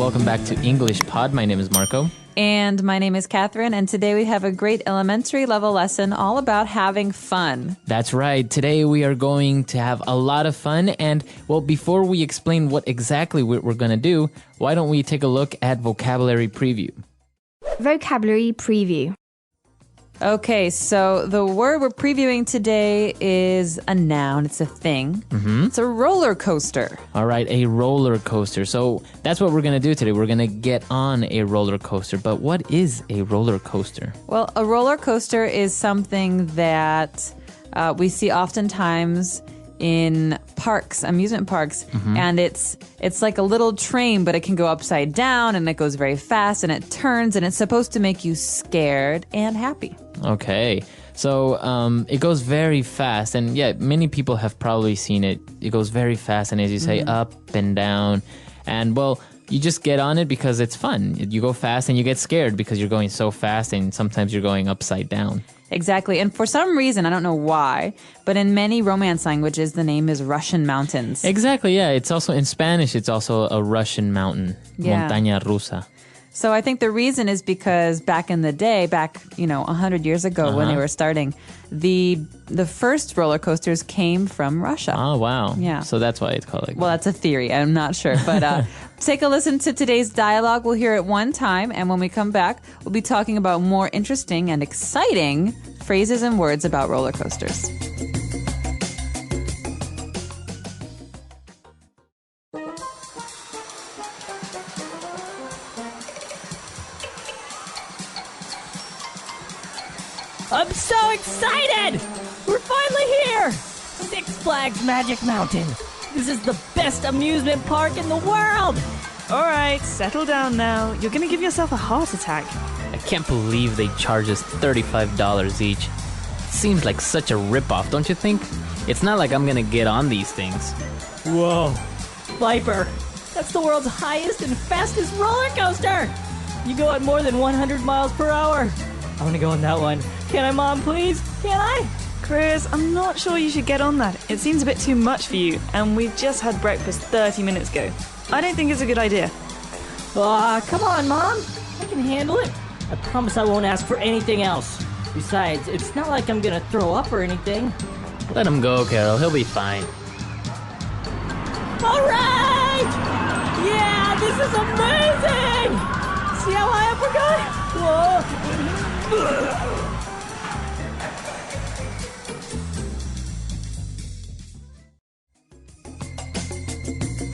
welcome back to English Pod. My name is Marco. And my name is Catherine, and today we have a great elementary level lesson all about having fun. That's right. Today we are going to have a lot of fun. And, well, before we explain what exactly we're going to do, why don't we take a look at vocabulary preview? Vocabulary preview. Okay, so the word we're previewing today is a noun. It's a thing. It's a roller coaster. All right, a roller coaster. So that's what we're going to do today. We're going to get on a roller coaster. But what is a roller coaster? Well, a roller coaster is something that we see oftentimes in parks, amusement parks, and it's like a little train, but it can go upside down and it goes very fast and it turns and it's supposed to make you scared and happy. Okay, so it goes very fast, and yeah, many people have probably seen it. It goes very fast, and as you say, up and down, and well, you just get on it because it's fun. You go fast and you get scared because you're going so fast, and sometimes you're going upside down. Exactly. And for some reason, I don't know why, but in many Romance languages, the name is Russian mountains. Exactly, yeah. It's also in Spanish, it's also a Russian mountain, montaña rusa. So I think the reason is because back in the day, 100 years ago when they were starting, the first roller coasters came from Russia. Oh, wow. Yeah. So that's why it's called like Well, that's a theory. I'm not sure. But take a listen to today's dialogue. We'll hear it one time. And when we come back, we'll be talking about more interesting and exciting phrases and words about roller coasters. I'm so excited! We're finally here! Six Flags Magic Mountain. This is the best amusement park in the world! All right, settle down now. You're going to give yourself a heart attack. I can't believe they charge us $35 each. It seems like such a ripoff, don't you think? It's not like I'm gonna get on these things. Whoa. Viper, that's the world's highest and fastest roller coaster! You go at more than 100 miles per hour. I want to go on that one. Can I, Mom, please? Can I? Chris, I'm not sure you should get on that. It seems a bit too much for you, and we just had breakfast 30 minutes ago. I don't think it's a good idea. Come on, Mom. I can handle it. I promise I won't ask for anything else. Besides, it's not like I'm gonna throw up or anything. Let him go, Carol. He'll be fine. All right! Yeah, this is amazing! See how high up we're going? Whoa!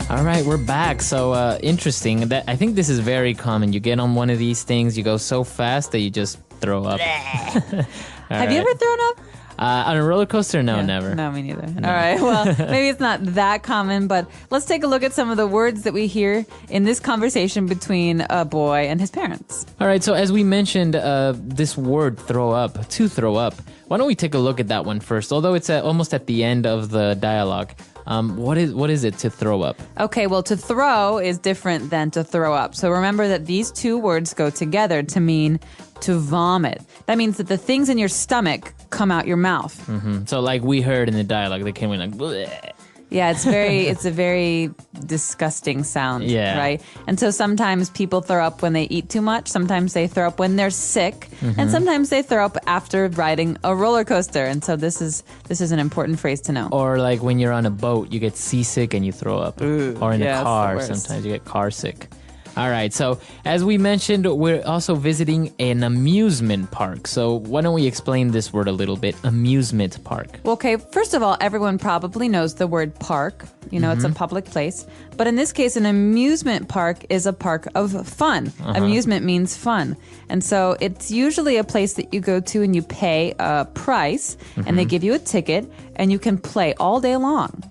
All right, we're back. So interesting. I think this is very common. You get on one of these things, you go so fast that you just throw up. Have you ever thrown up? On a roller coaster? No, Yeah. never. No, me neither. All right. Well, maybe it's not that common, but let's take a look at some of the words that we hear in this conversation between a boy and his parents. All right, so as we mentioned, this word throw up, to throw up. Why don't we take a look at that one first? Although it's almost at the end of the dialogue. What is it to throw up? Okay, well, to throw is different than to throw up. So remember that these two words go together to mean to vomit. That means that the things in your stomach come out your mouth. So like we heard in the dialogue, they came in like, bleh. Yeah, it's a very disgusting sound, Yeah. right? And so sometimes people throw up when they eat too much. Sometimes they throw up when they're sick, and sometimes they throw up after riding a roller coaster. And so this is an important phrase to know. Or like when you're on a boat, you get seasick and you throw up. Or in yeah, a that's car, the worst. sometimes you get car sick. All right, so as we mentioned, we're also visiting an amusement park. So why don't we explain this word a little bit? Amusement park. Well, okay, first of all, everyone probably knows the word park. You know, it's a public place. But in this case, an amusement park is a park of fun. Amusement means fun. And so it's usually a place that you go to and you pay a price and they give you a ticket and you can play all day long.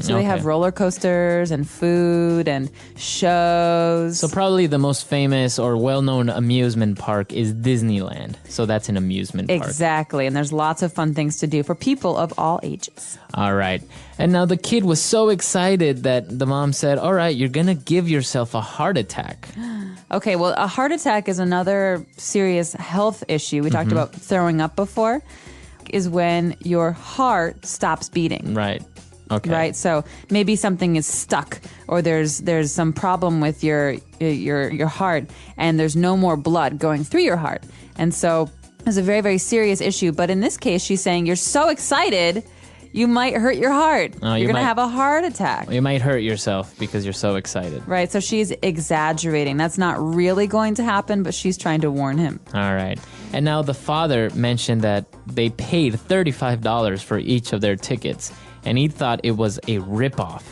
So they have roller coasters and food and shows. So probably the most famous or well-known amusement park is Disneyland. So that's an amusement park. Exactly. And there's lots of fun things to do for people of all ages. All right. And now the kid was so excited that the mom said, all right, you're going to give yourself a heart attack. Okay, well, a heart attack is another serious health issue. We talked about throwing up before, is when your heart stops beating. Right. Okay. Right? So maybe something is stuck, or there's some problem with your heart, and there's no more blood going through your heart. And so it's a very, very serious issue. But in this case, she's saying you're so excited, you might hurt your heart. Oh, you're going to have a heart attack. You might hurt yourself because you're so excited. Right, so she's exaggerating. That's not really going to happen, but she's trying to warn him. All right. And now the father mentioned that they paid $35 for each of their tickets, and he thought it was a ripoff.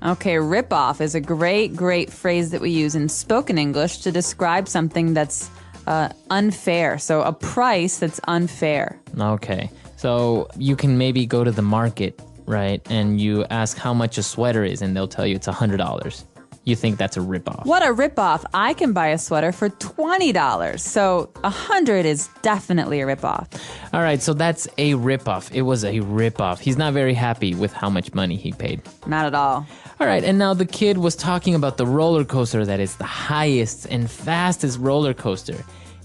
Okay, rip-off is a great, great phrase that we use in spoken English to describe something that's unfair. So a price that's unfair. Okay. So you can maybe go to the market, right? And you ask how much a sweater is, and they'll tell you it's $100. You think that's a ripoff. What a ripoff. I can buy a sweater for $20. So $100 is definitely a ripoff. All right, so that's a ripoff. It was a ripoff. He's not very happy with how much money he paid. Not at all. All right, and now the kid was talking about the roller coaster that is the highest and fastest roller coaster.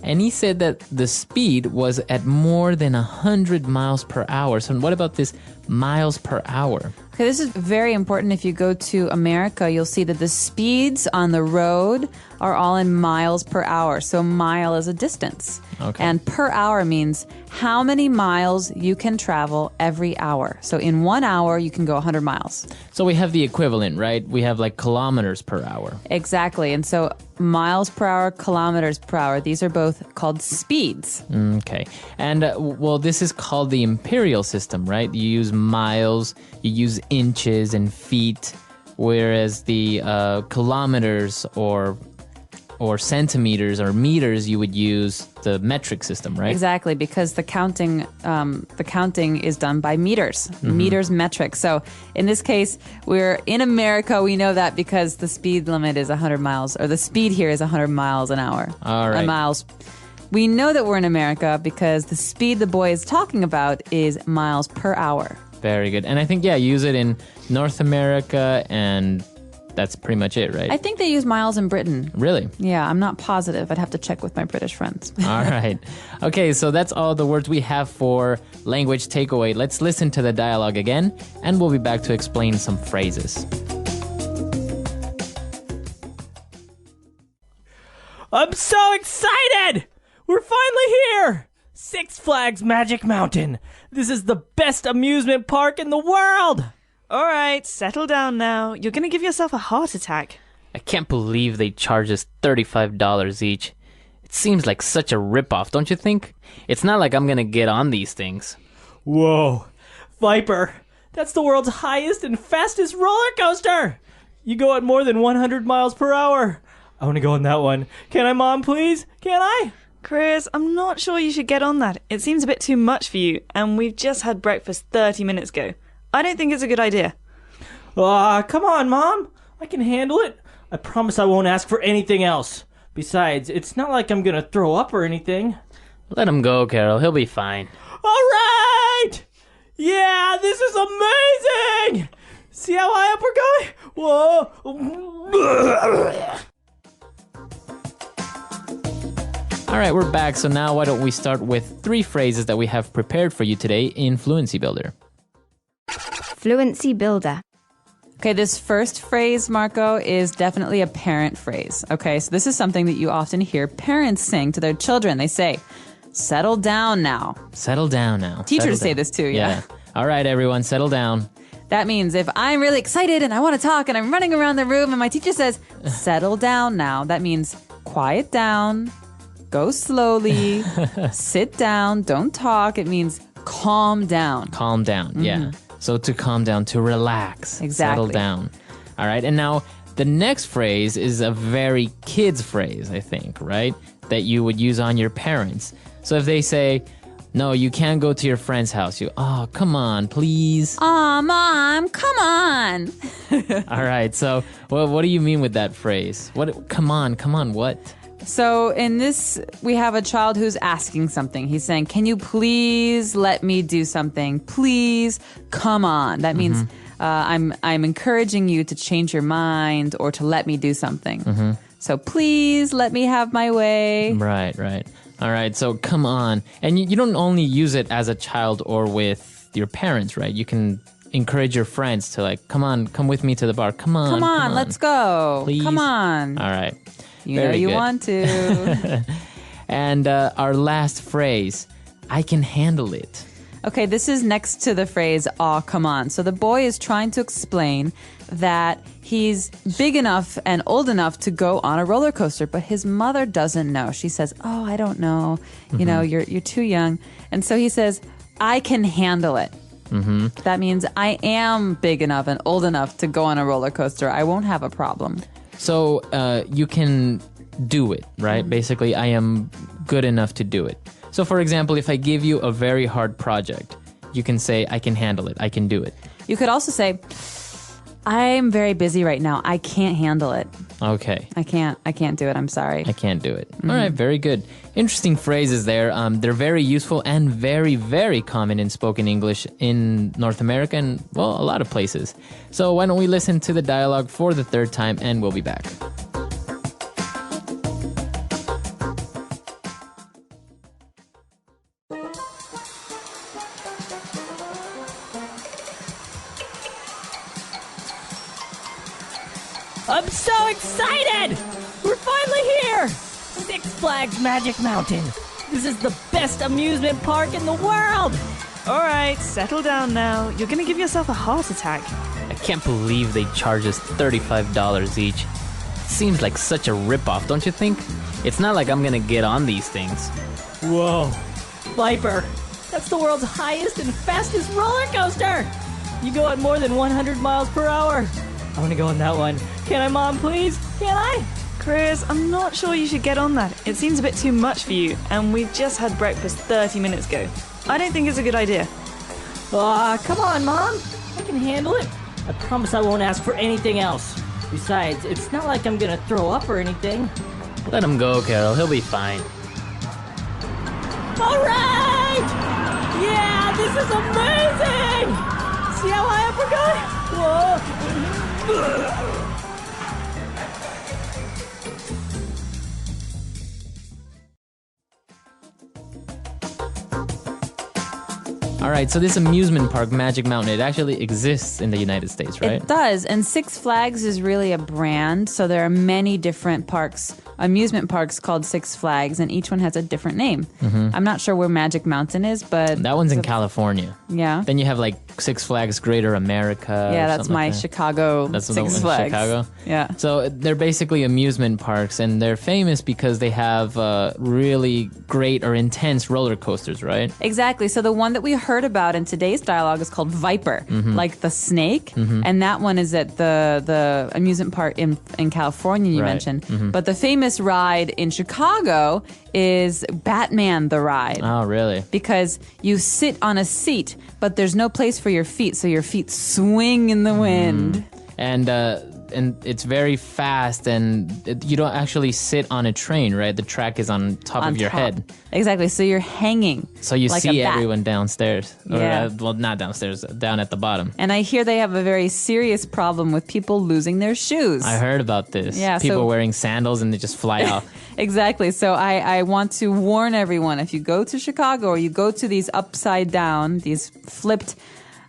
And he said that the speed was at more than 100 miles per hour. So what about this miles per hour? Okay, this is very important. If you go to America, you'll see that the speeds on the road are all in miles per hour. So mile is a distance. Okay. And per hour means how many miles you can travel every hour. So in 1 hour, you can go 100 miles. So we have the equivalent, right? We have like kilometers per hour. Exactly. And so miles per hour, kilometers per hour, these are both called speeds. Okay. And, well, this is called the imperial system, right? You use miles, you use inches and feet, whereas the kilometers or centimeters or meters, you would use the metric system, right? Exactly, because the counting is done by meters, meters metric. So in this case, we're in America. We know that because the speed limit is 100 miles, or the speed here is 100 miles an hour. All right. Miles. We know that we're in America because the speed the boy is talking about is miles per hour. Very good. And I think, yeah, use it in North America, and that's pretty much it, right? I think they use miles in Britain. Really? Yeah, I'm not positive. I'd have to check with my British friends. All right. Okay, so that's all the words we have for language takeaway. Let's listen to the dialogue again, and we'll be back to explain some phrases. I'm so excited! We're finally here! Six Flags Magic Mountain. This is the best amusement park in the world! All right, settle down now. You're going to give yourself a heart attack. I can't believe they charge us $35 each. It seems like such a ripoff, don't you think? It's not like I'm gonna get on these things. Whoa. Viper, that's the world's highest and fastest roller coaster! You go at more than 100 miles per hour. I want to go on that one. Can I, Mom, please? Can I? Chris, I'm not sure you should get on that. It seems a bit too much for you, and we've just had breakfast 30 minutes ago. I don't think it's a good idea. Come on, Mom. I can handle it. I promise I won't ask for anything else. Besides, it's not like I'm gonna throw up or anything. Let him go, Carol. He'll be fine. All right! Yeah, this is amazing! See how high up we're going? Whoa! All right, we're back. So now why don't we start with 3 phrases that we have prepared for you today in Fluency Builder. Fluency Builder. Okay, this first phrase, Marco, is definitely a parent phrase. Okay, so this is something that you often hear parents saying to their children. They say, settle down now. Settle down now. Teachers Settle say down. this too, yeah. All right, everyone, settle down. That means if I'm really excited and I want to talk and I'm running around the room and my teacher says, settle down now, that means quiet down, go slowly, sit down, don't talk. It means calm down. Calm down, yeah. So to calm down, to relax. Exactly. Settle down. All right, and now the next phrase is a very kids phrase, I think, right? That you would use on your parents. So if they say, no, you can't go to your friend's house. Oh, come on, please. Aw, Mom, come on. All right, so what do you mean with that phrase? Come on, what? So in this, we have a child who's asking something. He's saying, can you please let me do something? Please, come on. That means I'm encouraging you to change your mind or to let me do something. So please let me have my way. Right. All right, so come on. And you don't only use it as a child or with your parents, right? You can encourage your friends to like, come with me to the bar. Come on, let's go. Please. Come on. All right. You know Very you good. want to. And our last phrase, I can handle it. Okay, this is next to the phrase, aw, come on. So the boy is trying to explain that he's big enough and old enough to go on a roller coaster, but his mother doesn't know. She says, oh, I don't know. You know, you're too young. And so he says, I can handle it. Mm-hmm. That means I am big enough and old enough to go on a roller coaster. I won't have a problem. So you can do it, right? Basically, I am good enough to do it. So for example, if I give you a very hard project, you can say, I can handle it. I can do it. You could also say, I'm very busy right now. I can't handle it. Okay. I can't do it. I'm sorry. I can't do it. All right, very good. Interesting phrases there. They're very useful and very, very common in spoken English in North America and, well, a lot of places. So why don't we listen to the dialogue for the third time and we'll be back. I'm so excited! We're finally here! Six Flags Magic Mountain. This is the best amusement park in the world! All right, settle down now. You're gonna give yourself a heart attack. I can't believe they charge us $35 each. Seems like such a ripoff, don't you think? It's not like I'm gonna get on these things. Whoa. Viper, that's the world's highest and fastest roller coaster! You go at more than 100 miles per hour. I want to go on that one. Can I, Mom, please? Can I? Chris, I'm not sure you should get on that. It seems a bit too much for you, and we just had breakfast 30 minutes ago. I don't think it's a good idea. Aw, come on, Mom. I can handle it. I promise I won't ask for anything else. Besides, it's not like I'm gonna throw up or anything. Let him go, Carol. He'll be fine. All right! Yeah, this is amazing! See how high up we're going? Whoa! All right, so this amusement park, Magic Mountain, it actually exists in the United States, right? It does, and Six Flags is really a brand, so there are many different parks, amusement parks called Six Flags, and each one has a different name. I'm not sure where Magic Mountain is, but... That one's in California. Yeah. Then you have like Six Flags Greater America. Yeah, or that's something my like that. Chicago That's the Six one in Flags. Chicago? Yeah. So they're basically amusement parks, and they're famous because they have really great or intense roller coasters, right? Exactly. So the one that we heard about in today's dialogue is called Viper, like the snake, and that one is at the amusement park in California you Right. mentioned. But the famous ride in Chicago is Batman the Ride. Oh, really? Because you sit on a seat, but there's no place for your feet, so your feet swing in the wind. And it's very fast, and you don't actually sit on a train, right? The track is on top On of your top. head. Exactly. So you're hanging. So you like see a bat. everyone downstairs. Yeah. Or, well, not downstairs, down at the bottom. And I hear they have a very serious problem with people losing their shoes. I heard about this. Yeah, People so- wearing sandals and they just fly off. Exactly. So I want to warn everyone, if you go to Chicago or you go to these upside down, these flipped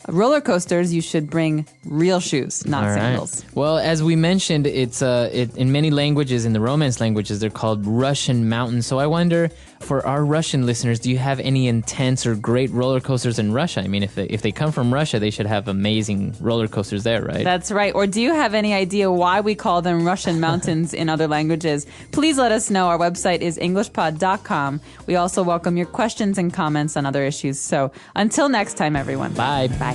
roller coasters, you should bring real shoes, not All right. sandals. Well, as we mentioned, it's in many languages, in the Romance languages, they're called Russian mountains. So I wonder, for our Russian listeners, do you have any intense or great roller coasters in Russia? I mean, if they come from Russia, they should have amazing roller coasters there, right? That's right. Or do you have any idea why we call them Russian mountains in other languages? Please let us know. Our website is englishpod.com. We also welcome your questions and comments on other issues. So until next time, everyone. Bye. Bye.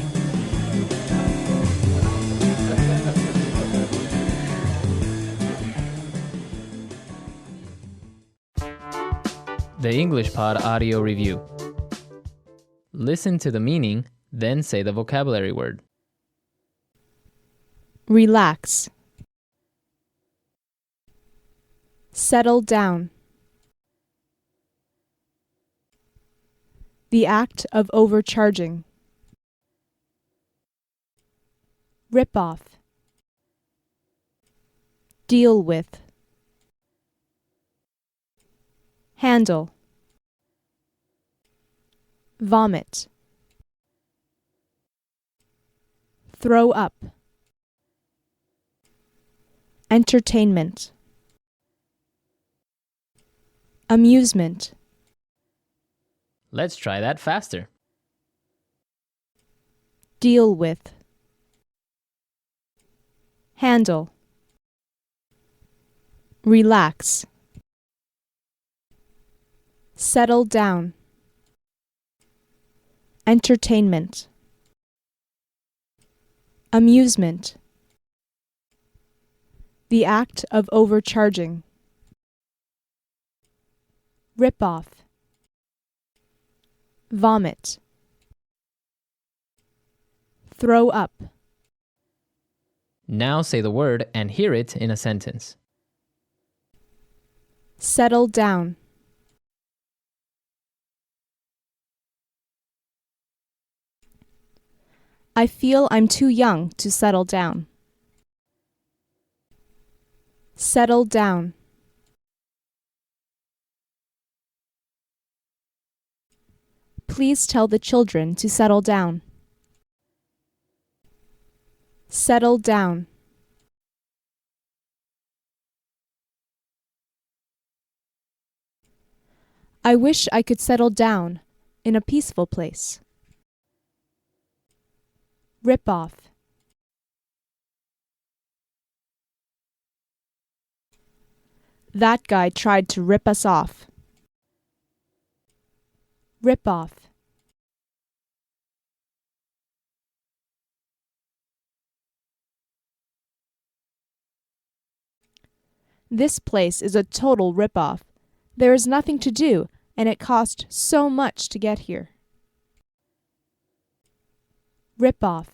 The English Pod Audio Review. Listen to the meaning, then say the vocabulary word. Relax. Settle down. The act of overcharging. Rip off. Deal with. Handle. Vomit. Throw up. Entertainment. Amusement. Let's try that faster. Deal with. Handle. Relax. Settle down. Entertainment. Amusement. The act of overcharging. Rip off. Vomit. Throw up. Now say the word and hear it in a sentence. Settle down. I feel I'm too young to settle down. Settle down. Please tell the children to settle down. Settle down. I wish I could settle down in a peaceful place. Rip off. That guy tried to rip us off. Rip off. This place is a total rip-off. There is nothing to do, and it cost so much to get here. Rip-off.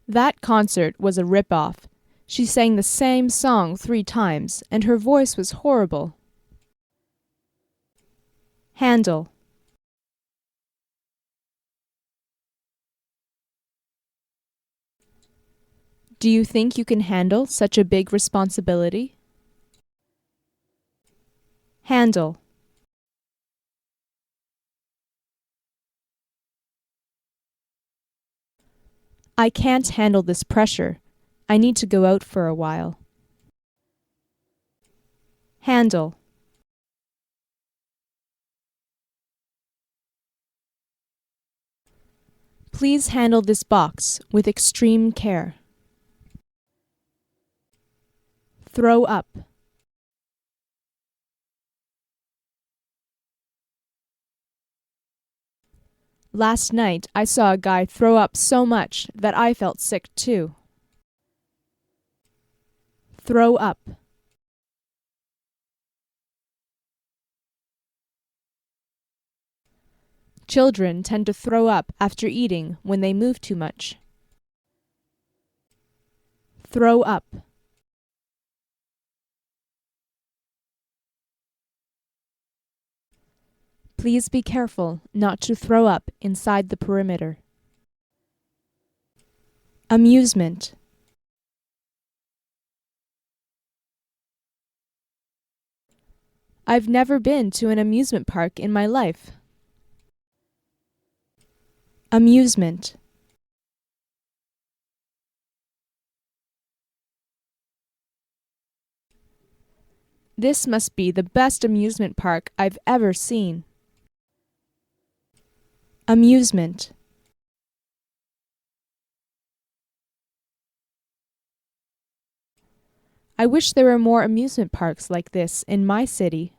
That concert was a rip-off. She sang the same song 3 times, and her voice was horrible. Handle. Do you think you can handle such a big responsibility? Handle. I can't handle this pressure. I need to go out for a while. Handle. Please handle this box with extreme care. Throw up. Last night I saw a guy throw up so much that I felt sick too. Throw up. Children tend to throw up after eating when they move too much. Throw up. Please be careful not to throw up inside the perimeter. Amusement. I've never been to an amusement park in my life. Amusement. This must be the best amusement park I've ever seen. Amusement. I wish there were more amusement parks like this in my city.